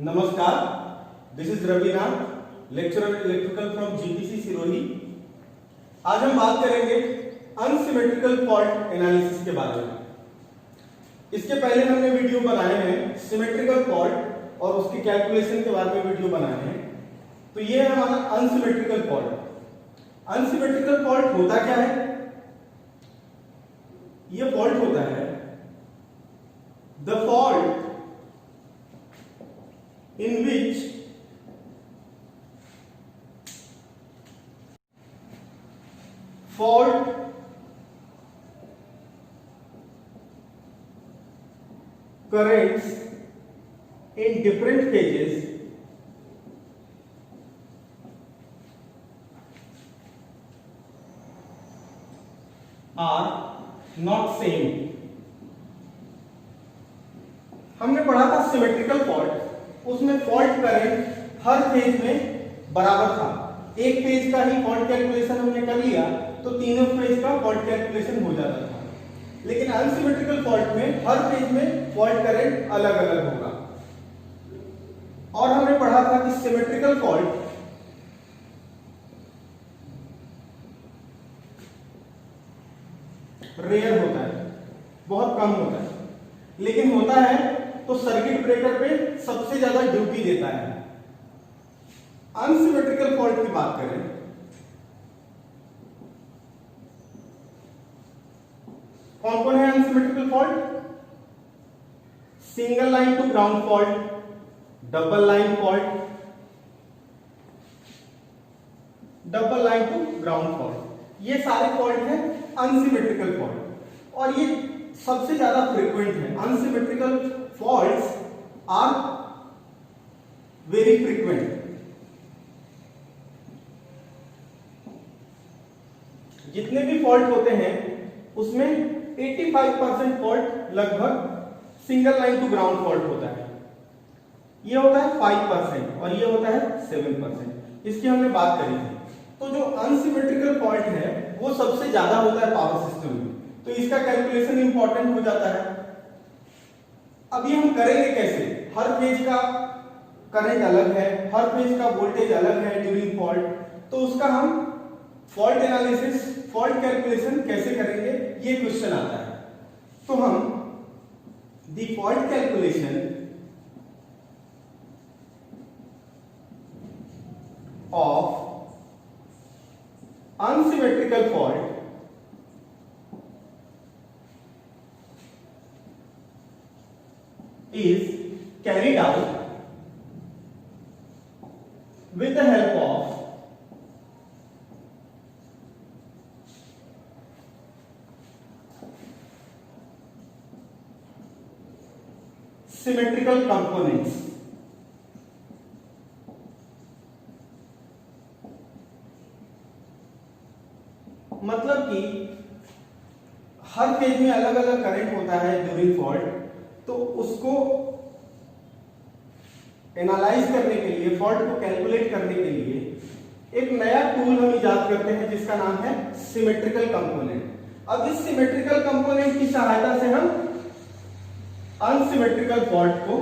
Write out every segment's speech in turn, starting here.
नमस्कार, this is Ravinath, lecturer electrical from GPC Sirohi. आज हम बात करेंगे अनसिमेट्रिकल फॉल्ट एनालिसिस के बारे में। इसके पहले हमने वीडियो बनाए हैं सिमेट्रिकल फॉल्ट और उसकी कैलकुलेशन के बारे में वीडियो बनाए हैं। तो ये है हमारा अनसिमेट्रिकल फॉल्ट। अनसिमेट्रिकल फॉल्ट होता क्या है? ये फॉल्ट होता है the fault in which fault currents in different phases are not same। हमने पढ़ा था सिमेट्रिकल फॉल्ट, उसमें फॉल्ट करंट हर फेज में बराबर था। एक फेज का ही फॉल्ट कैलकुलेशन हमने कर लिया तो तीनों फेज का फॉल्ट कैलकुलेशन हो जाता था। लेकिन अनसिमेट्रिकल फॉल्ट में हर फेज में फॉल्ट करंट अलग अलग होगा। और हमने पढ़ा था कि सिमेट्रिकल फॉल्ट रेयर होता है, बहुत कम होता है, लेकिन होता है तो सर्किट ब्रेकर पे सबसे ज्यादा ड्यूटी देता है। अनसिमेट्रिकल फॉल्ट की बात करें, कौन कौन है unsymmetrical fault? Single line to ground fault, double line fault, double line to ground fault, ये सारे फॉल्ट हैं अनसिमेट्रिकल फॉल्ट और ये सबसे ज्यादा फ्रीक्वेंट है। Unsymmetrical faults are very frequent. जितने भी फॉल्ट होते हैं उसमें 85% फॉल्ट लगभग single line to ground fault होता है। ये होता है 5% और ये होता है 7%। इसकी हमने बात करी थी। तो जो अनसिमेट्रिकल फॉल्ट है वो सबसे ज्यादा होता है पावर सिस्टम में, तो इसका कैलकुलेशन इंपॉर्टेंट हो जाता है। अब ये हम करेंगे कैसे? हर फेज का करंट अलग है, हर फेज का वोल्टेज अलग है ड्यूरिंग फॉल्ट, तो उसका हम फॉल्ट एनालिसिस, फॉल्ट कैलकुलेशन कैसे करेंगे, ये क्वेश्चन आता है। तो हम the fault calculation of unsymmetrical fault is carried out with the help of symmetrical components। मतलब कि हर फेज में अलग अलग करंट होता है ड्यूरिंग फॉल्ट, तो उसको एनालाइज करने के लिए, फॉल्ट को कैलकुलेट करने के लिए एक नया टूल हम इजाद करते हैं जिसका नाम है सिमेट्रिकल कंपोनेंट। अब इस सिमेट्रिकल कंपोनेंट की सहायता से हम अनसिमेट्रिकल फॉल्ट को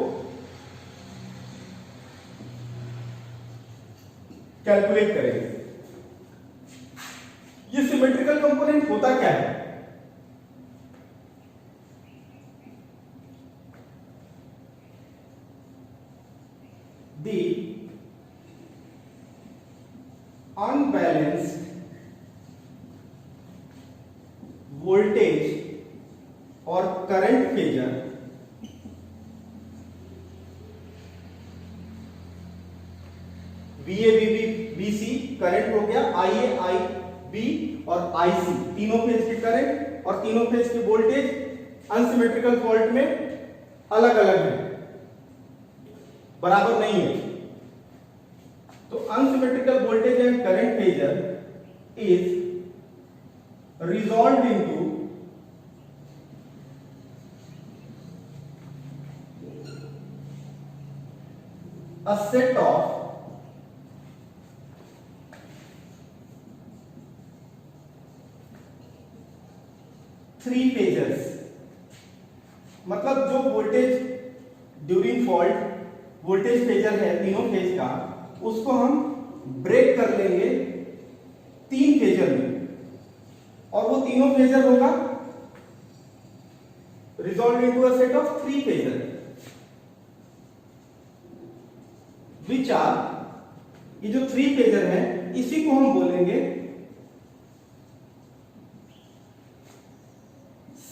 कैलकुलेट करेंगे। ये सिमेट्रिकल कंपोनेंट होता क्या है? The unbalanced voltage और current phasor VA VBC current हो गया, IA IB और IC तीनों फेज के करंट और तीनों फेज के वोल्टेज अनसिमेट्रिकल फॉल्ट में अलग अलग है, बराबर नहीं है। तो unsymmetrical voltage and current phasor is resolved into a set of three phasors. मतलब जो voltage during fault voltage phasor है तीनों फेज का, उसको हम ब्रेक कर लेंगे 3 फेजर में, और वो तीनों फेजर होगा resolve into a set of 3 phasor which are, ये जो 3 फेजर है इसी को हम बोलेंगे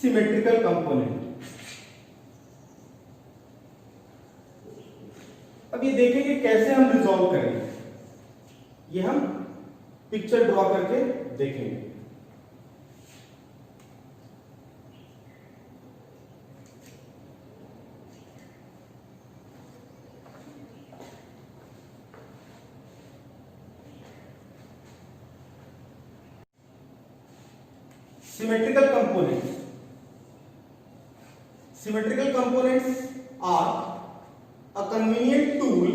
सिमेट्रिकल कंपोनेंट। अब ये देखेंगे कैसे हम रिजॉल्व करेंगे, ये हम पिक्चर ड्रॉ करके देखेंगे। Symmetrical components. Symmetrical components are a convenient tool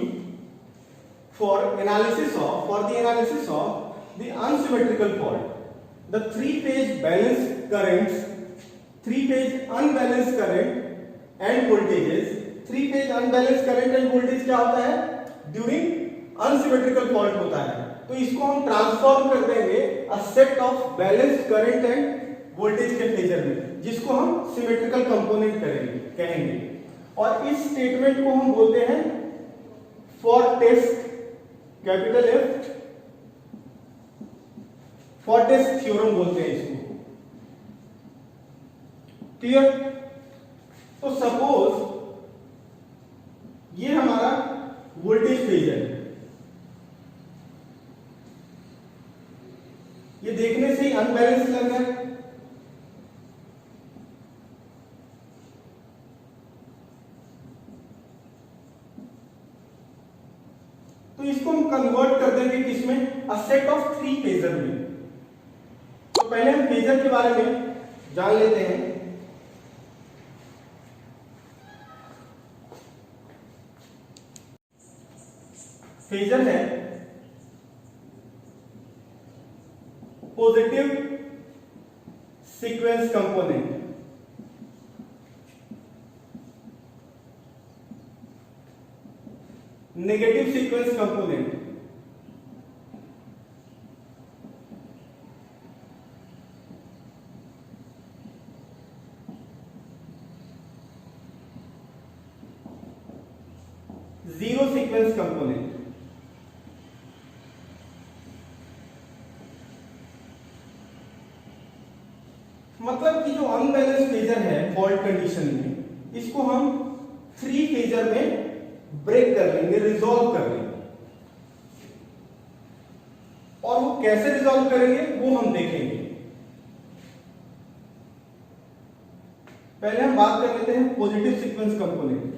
for the analysis of the unsymmetrical fault. The three-phase balanced currents, three-phase unbalanced current and voltages. Three-phase unbalanced current and voltage क्या होता है? During unsymmetrical fault होता है। तो इसको हम transform कर देंगे a set of balanced current and voltage के फेजर में, जिसको हम सिमेट्रिकल कंपोनेंट कहेंगे। और इस स्टेटमेंट को हम बोलते हैं Fortescue, capital F, Fortescue theorem बोलते हैं इसको। क्लियर? तो सपोज ये हमारा वोल्टेज फेजर है, ये देखने से ही अनबैलेंस लग रहा है, तो इसको हम कन्वर्ट कर देंगे किसमें? अ सेट ऑफ 3 फेजर में। तो पहले हम फेजर के बारे में जान लेते हैं। फेजर है positive sequence component, negative sequence component, zero sequence component. मतलब कि जो अनबैलेंस फेजर है फॉल्ट कंडीशन में, इसको हम 3 फेजर में ब्रेक कर लेंगे, रिजॉल्व कर लेंगे। और वो कैसे रिजॉल्व करेंगे वो हम देखेंगे। पहले हम बात कर लेते हैं पॉजिटिव सीक्वेंस कंपोनेंट।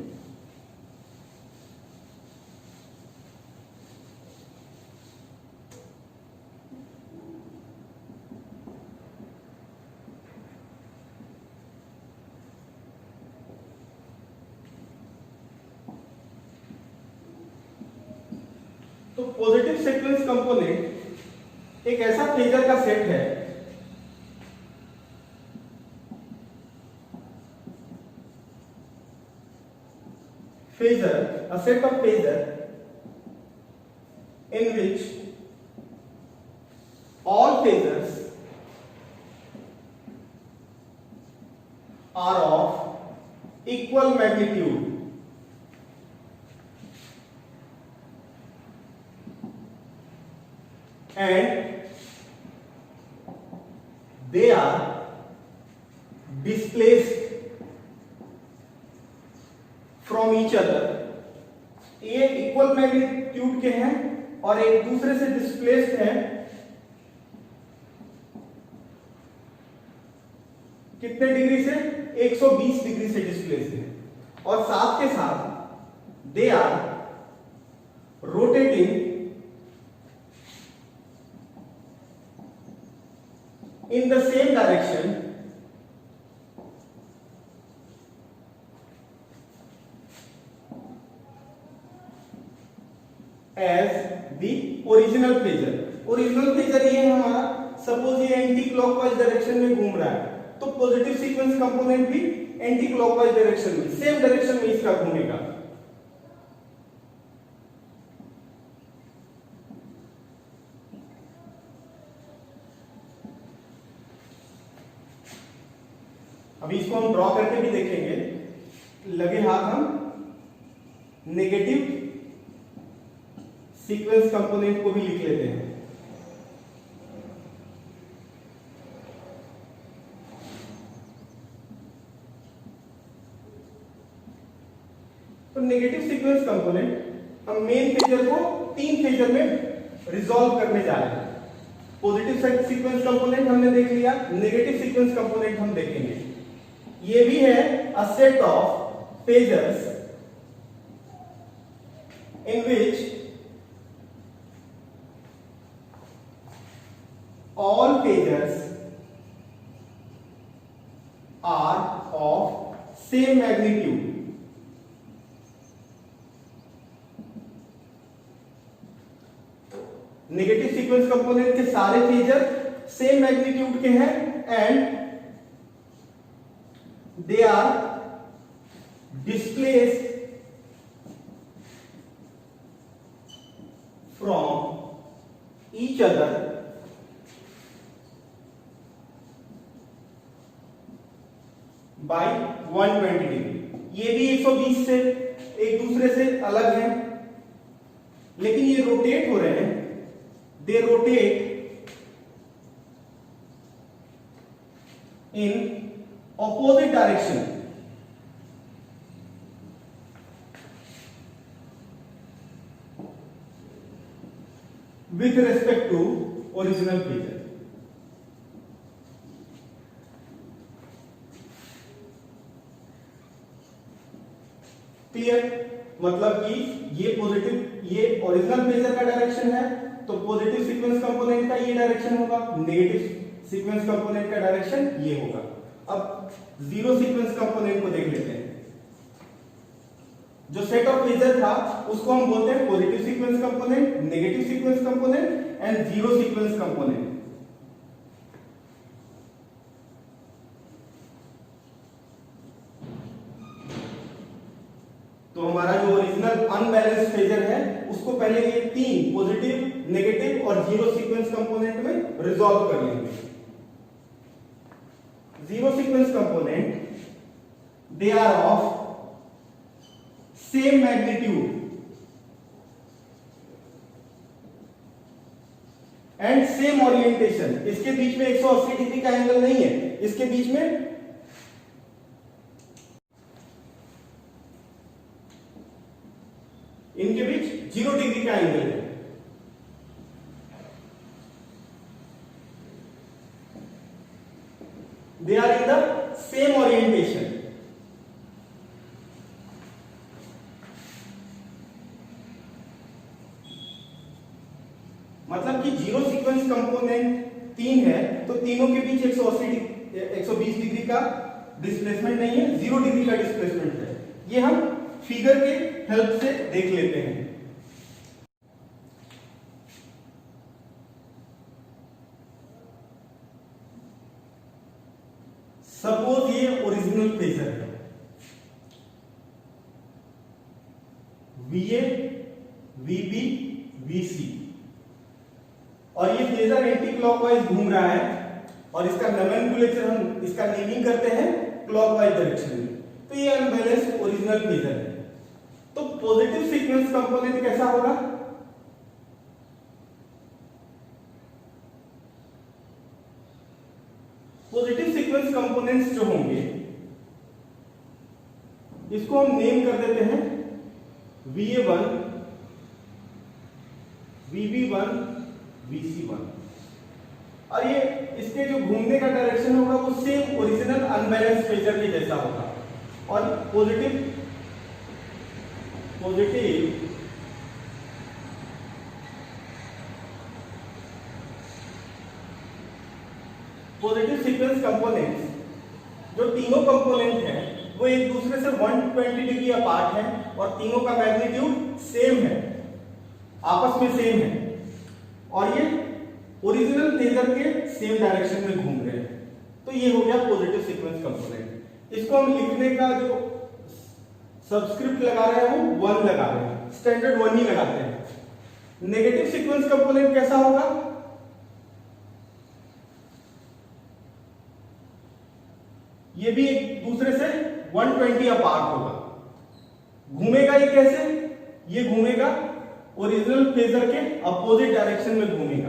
तो पॉजिटिव सीक्वेंस कंपोनेंट एक ऐसा फेजर का सेट है a set of phasor in which all phasors are of equal magnitude and they are displaced from each other। ये इक्वल मैग्नीट्यूड के हैं और एक दूसरे से डिस्प्लेस्ड हैं कितने डिग्री से? 120 डिग्री से डिस्प्लेस्ड हैं, और साथ के साथ they are rotating in the same direction as the original phasor। Original phasor ये है हमारा, सपोज ये एंटी क्लॉकवाइज डायरेक्शन में घूम रहा है, तो पॉजिटिव सीक्वेंस कंपोनेंट भी एंटी क्लॉकवाइज डायरेक्शन में, सेम डायरेक्शन में इसका घूमेगा। अभी इसको हम ड्रॉ करके भी देखेंगे। लगे हाथ हम नेगेटिव सीक्वेंस कंपोनेंट को भी लिख लेते हैं। तो नेगेटिव सीक्वेंस कंपोनेंट हम मेन फेजर को 3 फेजर में रिजॉल्व करने जा रहे हैं। पॉजिटिव सीक्वेंस कंपोनेंट हमने देख लिया, नेगेटिव सीक्वेंस कंपोनेंट हम देखेंगे। ये भी है a set of phasors in which all phasors are of same magnitude. Negative sequence component के सारे फेजर सेम मैग्नीट्यूड के हैं and they are displaced from each other by 120 degree. ये भी 120 से एक दूसरे से अलग है, लेकिन ये रोटेट हो रहे हैं। They rotate in opposite direction. with respect to original phasor। Clear? मतलब कि ये पॉजिटिव, ये ओरिजिनल फेजर का डायरेक्शन है, तो पॉजिटिव सीक्वेंस कंपोनेंट का ये डायरेक्शन होगा, नेगेटिव सीक्वेंस कंपोनेंट का डायरेक्शन ये होगा। अब जीरो सीक्वेंस कंपोनेंट को देख लेते हैं। जो सेट ऑफ फेजर था उसको हम बोलते हैं positive sequence component, negative sequence component and zero sequence component. तो हमारा जो ओरिजिनल अनबैलेंस्ड फेजर है उसको पहले ये 3 पॉजिटिव, नेगेटिव और जीरो सीक्वेंस कंपोनेंट में रिजॉल्व कर लेंगे। Zero sequence component they are of same magnitude and same orientation. इसके बीच में 180 डिग्री का एंगल नहीं है, इसके बीच में इनके बीच 0 डिग्री का एंगल है। They are in the same orientation. मतलब कि जीरो सीक्वेंस कंपोनेंट 3 है तो तीनों के बीच 120 डिग्री का डिस्प्लेसमेंट नहीं है, 0 डिग्री का डिस्प्लेसमेंट है। ये हम फिगर के हेल्प से देख लेते हैं। सपोज ये ओरिजिनल फेजर है, VA, VB, VC, और ये फेजर एंटी क्लॉकवाइज घूम रहा है और इसका नोमेनक्लेचर हम इसका नेमिंग करते हैं क्लॉकवाइज डायरेक्शन में। तो ये अनबैलेंस्ड ओरिजिनल फेजर है। तो पॉजिटिव सीक्वेंस कंपोनेंट कैसा होगा? पॉजिटिव सीक्वेंस कंपोनेंट्स जो होंगे इसको हम नेम कर देते हैं VA1, VB1, VC1, और ये इसके जो घूमने का डायरेक्शन होगा वो सेम ओरिजिनल अनबैलेंस्ड फेजर के जैसा होगा। और पॉजिटिव सीक्वेंस कंपोनेंट्स जो तीनों कंपोनेंट हैं वो एक दूसरे से 120 डिग्री अपार्ट हैं और तीनों का मैग्नीट्यूड सेम है, आपस में सेम है, और ये ओरिजिनल फेजर के सेम डायरेक्शन में घूम रहे हैं। तो ये हो गया पॉजिटिव सीक्वेंस कंपोनेंट। इसको हम लिखने का जो सबस्क्रिप्ट लगा रहे हैं वो 1 लगा रहे हैं, स्टैंडर्ड 1 ही लगाते हैं। नेगेटिव सीक्वेंस कंपोनेंट कैसा होगा? ये भी एक दूसरे से 120 अपार्ट होगा। घूमेगा ये कैसे? ये घूमेगा ओरिजिनल फेजर के अपोजिट डायरेक्शन में घूमेगा।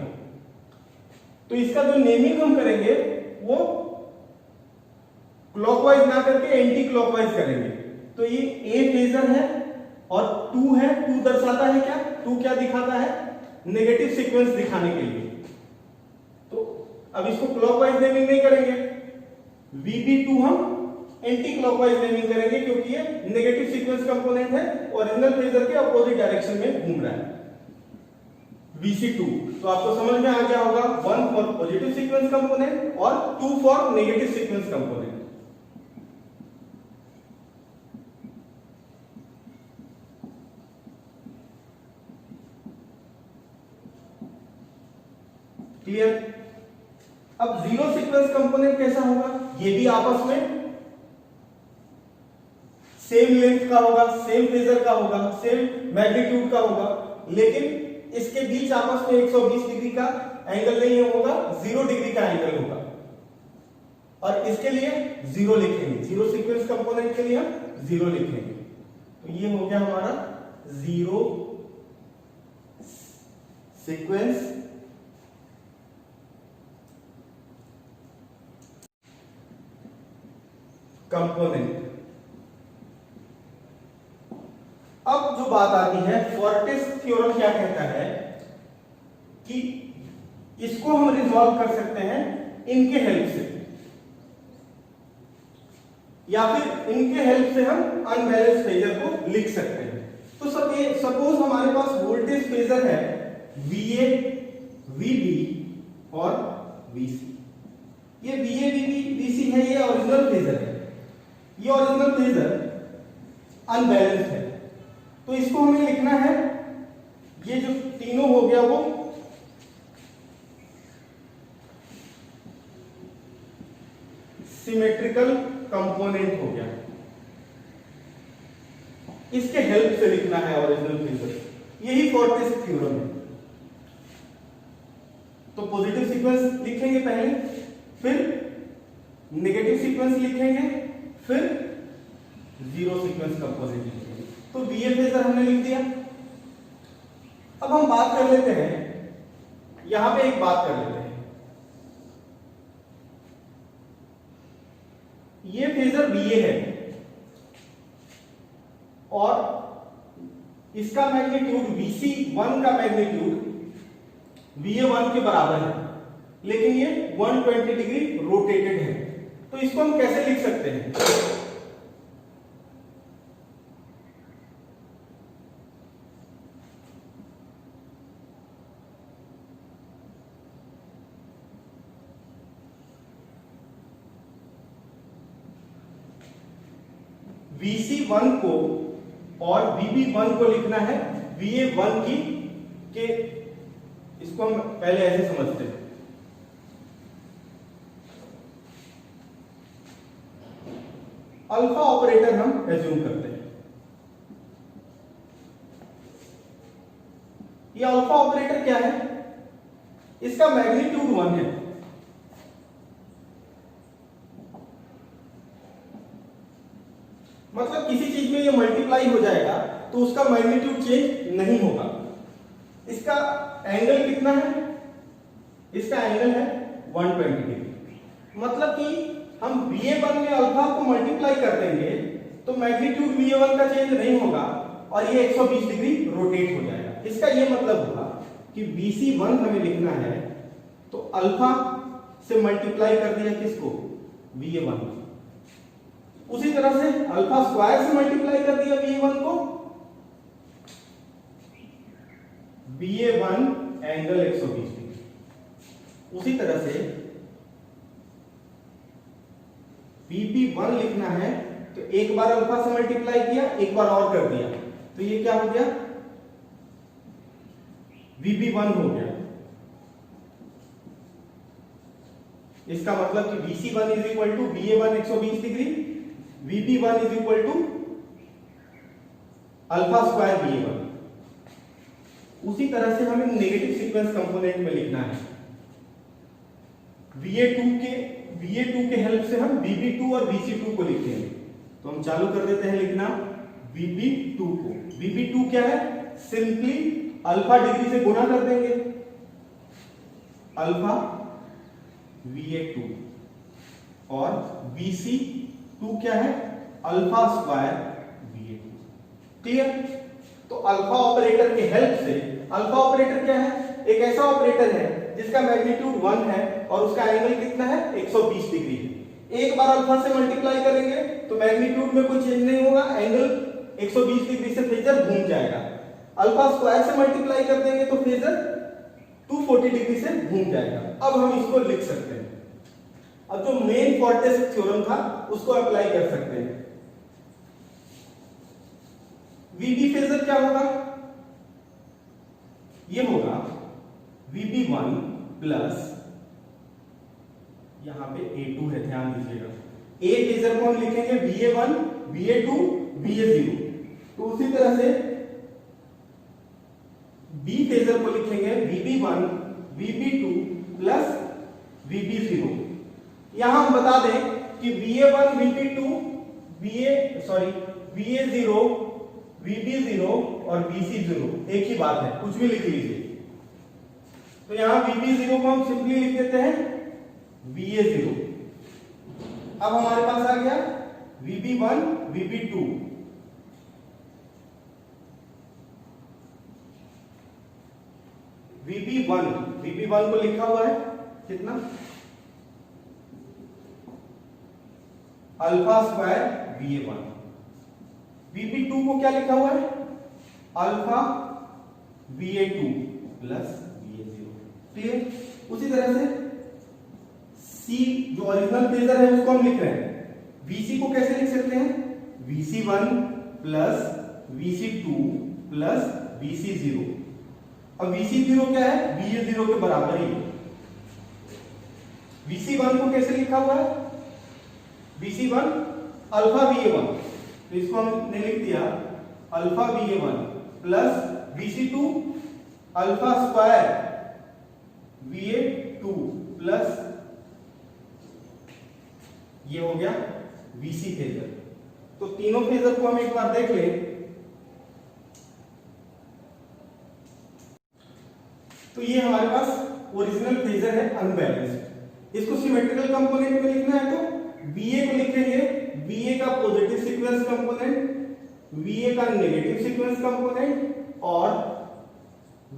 तो इसका जो नेमिंग हम करेंगे वो क्लॉकवाइज ना करके एंटी क्लॉकवाइज करेंगे। तो ये ए फेजर है और 2 है। 2 दर्शाता है क्या? 2 क्या दिखाता है? नेगेटिव सीक्वेंस दिखाने के लिए। तो अब इसको क्लॉकवाइज नेमिंग नहीं करेंगे, VB2 हम एंटी क्लॉकवाइज नेमिंग करेंगे क्योंकि ये नेगेटिव सीक्वेंस कंपोनेंट है, ओरिजिनल फेजर के अपोजिट डायरेक्शन में घूम रहा है। VC2 तो आपको समझ में आ गया होगा, 1 फॉर पॉजिटिव सीक्वेंस कंपोनेंट और 2 for negative sequence component. Clear? अब जीरो सीक्वेंस कंपोनेंट कैसा होगा? ये भी आपस में सेम लेंथ का होगा, सेम फेजर का होगा, सेम मैग्नीट्यूड का होगा, लेकिन इसके बीच आपस में 120 डिग्री का एंगल नहीं होगा, 0 डिग्री का एंगल होगा। और इसके लिए 0 लिखेंगे, जीरो सीक्वेंस कंपोनेंट के लिए हम 0 लिखेंगे। तो ये हो गया हमारा जीरो सीक्वेंस कंपोनेंट। अब जो बात आती है, फोर्टिस थ्योरम क्या कहता है कि इसको हम रिजॉल्व कर सकते हैं इनके हेल्प से, या फिर इनके हेल्प से हम अनबैलेंस्ड फेजर को लिख सकते हैं। तो सपोज हमारे पास वोल्टेज फेजर है VA, VB और VC। ये VA, VB, VC है, ये ओरिजिनल फेजर है। ये ओरिजिनल फेजर अनबैलेंस्ड है, तो इसको हमें लिखना है, ये जो तीनों हो गया वो सिमेट्रिकल कंपोनेंट हो गया। इसके हेल्प से लिखना है ओरिजिनल फेजर। यही फोर्टिस थ्योरम है। तो पॉजिटिव सीक्वेंस लिखेंगे पहले, फिर नेगेटिव सीक्वेंस लिखेंगे, फिर जीरो सीक्वेंस कंपोनेंट लिखेंगे। तो VA फेजर हमने लिख दिया। अब हम बात कर लेते हैं, यहां पे एक बात कर लेते हैं, ये फेजर VA है और इसका मैग्नीट्यूड VC1 का मैग्नीट्यूड VA1 के बराबर है, लेकिन ये 120 डिग्री रोटेटेड है। तो इसको हम कैसे लिख सकते हैं? VC1 को और VB1 को लिखना है VA1 की के, इसको हम पहले ऐसे समझते हैं। अल्फा ऑपरेटर हम एज्यूम करते हैं। ये अल्फा ऑपरेटर क्या है? इसका मैग्नीट्यूड 1 है। मतलब किसी चीज में ये मल्टीप्लाई हो जाएगा तो उसका मैग्नीट्यूड चेंज नहीं होगा। इसका एंगल कितना है? इसका एंगल है 120 डिग्री। मतलब कि हम VA1 में अल्फा को मल्टीप्लाई कर देंगे तो मैग्नीट्यूड VA1 का चेंज नहीं होगा और ये 120 डिग्री रोटेट हो जाएगा। इसका ये मतलब होगा कि VC1 हमें लिखना है तो अल्फा से मल्टीप्लाई कर दिया किसको? VA1। उसी तरह से अल्फा स्क्वायर से मल्टीप्लाई कर दिया VA1 को, VA1 एंगल 120 डिग्री। उसी तरह से VB1 लिखना है तो एक बार अल्फा से मल्टीप्लाई किया, एक बार और कर दिया, तो ये क्या हो गया? VB1 हो गया। इसका मतलब कि VC1 is equal to VA1 120 degree, VB1 is equal to alpha square VA1। उसी तरह से हमें नेगेटिव सीक्वेंस कंपोनेंट में लिखना है। VA2 के हेल्प से हम VB2 और VC2 को लिखेंगे। तो हम चालू कर देते हैं लिखना VB2 को। VB2 क्या है? सिंपली अल्फा डिग्री से गुना कर देंगे, अल्फा VA2, और VC2 क्या है? Alpha square VA2। क्लियर? तो अल्फा ऑपरेटर के हेल्प से, अल्फा ऑपरेटर क्या है? एक ऐसा ऑपरेटर है जिसका मैग्नीट्यूड 1 है और उसका एंगल कितना है? 120 डिग्री है। एक बार अल्फा से मल्टीप्लाई करेंगे तो मैग्नीट्यूड में कोई चेंज नहीं होगा, एंगल 120 डिग्री से फेजर घूम जाएगा। अल्फा स्क्वायर से मल्टीप्लाई कर देंगे तो फेजर 240 डिग्री से घूम जाएगा। अब हम इसको लिख सकते हैं। अब जो मेन फोर्टेस थ्योरम था उसको अप्लाई कर सकते हैं। VB फेजर क्या होगा? ये होगा VB1 प्लस, यहां पे A2 है, ध्यान दीजिएगा। A फेजर को हम लिखेंगे VA1, VA2, VA0। तो उसी तरह से B फेजर को लिखेंगे VB1, VB2 प्लस VB0। यहां हम बता दें कि VA1, VB2, VA0, VB0 और VC0 एक ही बात है, कुछ भी लिख लीजिए। तो यहां VB0 को हम सिंपली लिख देते हैं VA0। अब हमारे पास आ गया VB1, VB2, VB1 को लिखा हुआ है कितना? Alpha square VA1। VB2 को क्या लिखा हुआ है? Alpha VA2 plus VA0। Clear? उसी तरह से C जो ओरिजिनल फेजर है उसको हम लिख रहे हैं। VC को कैसे लिख सकते हैं? VC1 plus VC2 plus VC0। अब VC0 क्या है? VA0 के बराबर ही है। VC1 को कैसे लिखा हुआ है? VC1 अल्फा VA1, तो इसको हमने लिख दिया alpha VA1 plus VC2 alpha square VA2 plus, ये हो गया VC फेजर। तो तीनों फेजर को हम एक बार देख लें। तो ये हमारे पास ओरिजिनल फेजर है अनबैलेंस्ड। इसको सिमेट्रिकल कंपोनेंट में लिखना है तो VA को लिखेंगे VA का पॉजिटिव सीक्वेंस कंपोनेंट, VA का नेगेटिव सीक्वेंस कंपोनेंट और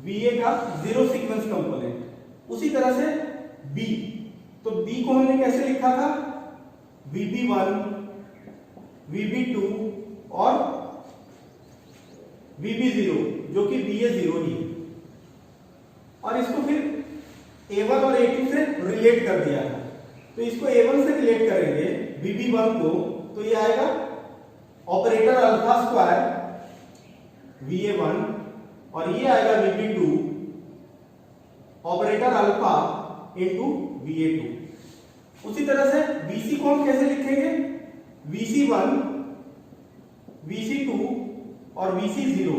VA का जीरो सीक्वेंस कंपोनेंट। उसी तरह से B, तो B को हमने कैसे लिखा था? VB1, VB2 और VB0 जो कि VA0 ही है। और इसको फिर A1 और A2 से रिलेट कर दिया है। तो इसको A1 से रिलेट करेंगे VB1 को, तो ये आएगा ऑपरेटर अल्फा स्क्वायर VA1 और ये आएगा VB2 operator alpha into VA2। उसी तरह से VC को हम कैसे लिखेंगे? VC1, VC2 और VC0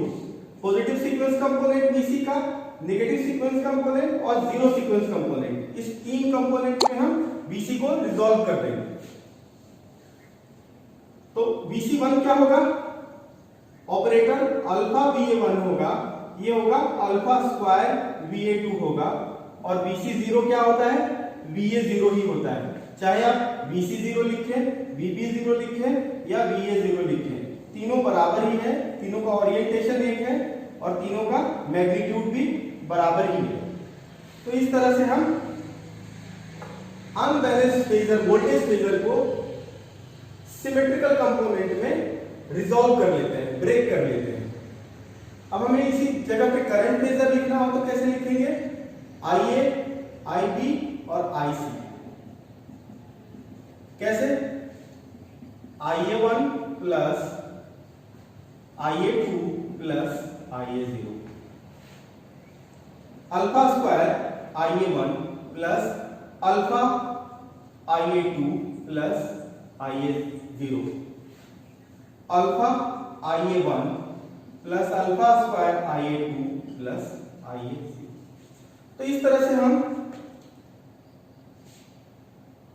positive sequence component VC का, नेगेटिव सीक्वेंस कंपोनेंट और जीरो सीक्वेंस कंपोनेंट। इस तीन कंपोनेंट में हम VC को रिजॉल्व कर देंगे। तो VC1 क्या होगा? ऑपरेटर अल्फा VA1 होगा, ये होगा अल्फा स्क्वायर VA2 होगा, और VC0 क्या होता है? VA0 ही होता है। चाहे आप VC0 लिखें, VB0 लिखें या VA0 लिखें, तीनों बराबर ही है, तीनों का ओरिएंटेशन एक है और तीनों का मैग्नीट्यूड भी बराबर ही है। तो इस तरह से हम अनबैलेंस्ड फेजर, वोल्टेज फेजर को सिमेट्रिकल कंपोनेंट में रिजॉल्व कर लेते हैं, ब्रेक कर लेते हैं। अब हमें इसी जगह पे करंट फेजर लिखना हो तो कैसे लिखेंगे? IA, IB और IC। कैसे? IA1 plus IA2 plus IA0, alpha square IA1 plus alpha IA2 plus IA0, alpha IA1 plus alpha square IA2 plus IA0। तो इस तरह से हम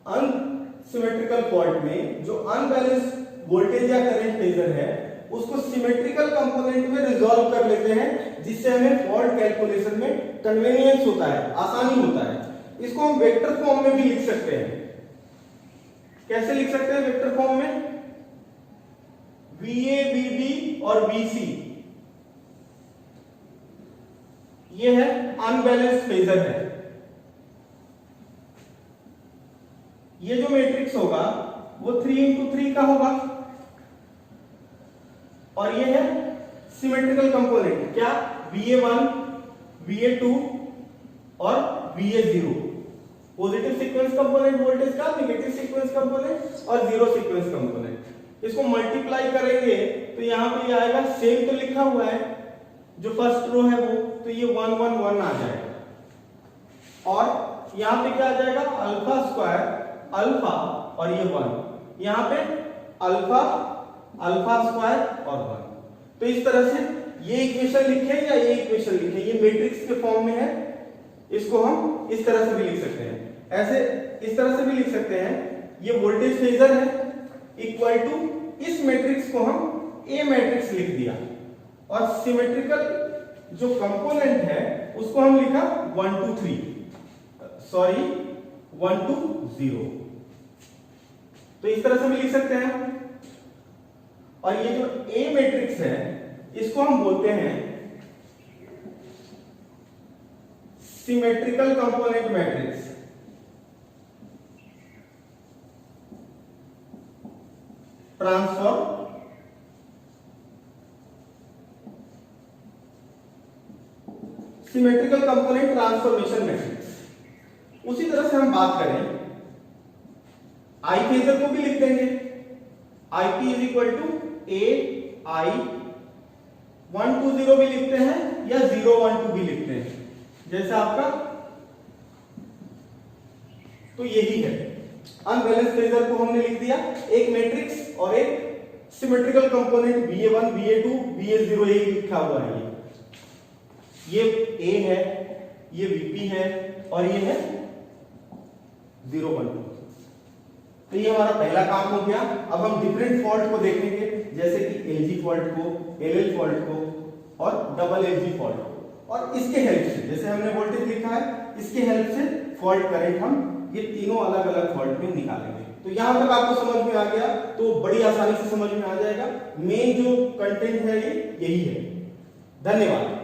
अनसिमेट्रिकल फॉल्ट में जो अनबैलेंस्ड वोल्टेज या करंट फेजर है उसको सिमेट्रिकल कंपोनेंट में रिजॉल्व कर लेते हैं, जिससे हमें फॉल्ट कैलकुलेशन में कन्वीनियंस होता है, आसानी होता है। इसको हम वेक्टर फॉर्म में भी लिख सकते हैं। कैसे लिख सकते हैं वेक्टर फॉर्म में? VA, VB और VC ये है अनबैलेंस्ड फेजर है। ये जो मैट्रिक्स होगा वो 3 into 3 का होगा और ये है सिमेट्रिकल कंपोनेंट। क्या? VA1, VA2 और VA0 positive sequence component voltage का, नेगेटिव सीक्वेंस कंपोनेंट और जीरो सीक्वेंस कंपोनेंट। इसको मल्टीप्लाई करेंगे तो यहां पे ये आएगा, सेम तो लिखा हुआ है जो फर्स्ट रो है वो, तो ये 1 1 1 आ जाएगा और यहां पे क्या आ जाएगा? अल्फा स्क्वायर अल्फा और ये 1, यहां पे अल्फा अल्फा स्क्वायर और 1। तो इस तरह से ये इक्वेशन लिखे या ये इक्वेशन लिखे, ये मैट्रिक्स के फॉर्म में है, इसको हम इस तरह से भी लिख सकते हैं। ऐसे इस तरह से भी लिख सकते हैं, ये वोल्टेज फेजर है इक्वल टू इस मैट्रिक्स को हम ए मैट्रिक्स लिख दिया और सिमेट्रिकल जो कंपोनेंट है उसको हम लिखा 1 2 3 सॉरी 1 2 0। तो इस तरह से भी लिख सकते हैं। और ये जो ए मैट्रिक्स है इसको हम बोलते हैं symmetrical component matrix. Transform symmetrical component transformation matrix. उसी तरह से हम बात करें आई फेजर को भी लिख देंगे, IP is equal to AI 1 2 0 भी लिखते हैं या 0 1 2 भी लिखते हैं, जैसा आपका। तो यही है अनबैलेंस फेजर को हमने लिख दिया, एक मैट्रिक्स और एक symmetrical component VA1 VA2 VA0 ये लिखा हुआ है। ये A है, ये VP है और ये है 0 1 2। तो ये हमारा पहला काम हो गया। अब हम डिफरेंट फॉल्ट को देखेंगे, जैसे कि LG फॉल्ट को, LL फॉल्ट को और डबल LG फॉल्ट को, और इसके हेल्प से, जैसे हमने वोल्टेज लिखा है, इसके हेल्प से फॉल्ट करंट हम ये तीनों अलग अलग फॉल्ट में निकालेंगे। तो यहां तक आपको समझ में आ गया तो बड़ी आसानी से समझ में आ जाएगा। मेन जो कंटेंट है ये यही है। धन्यवाद।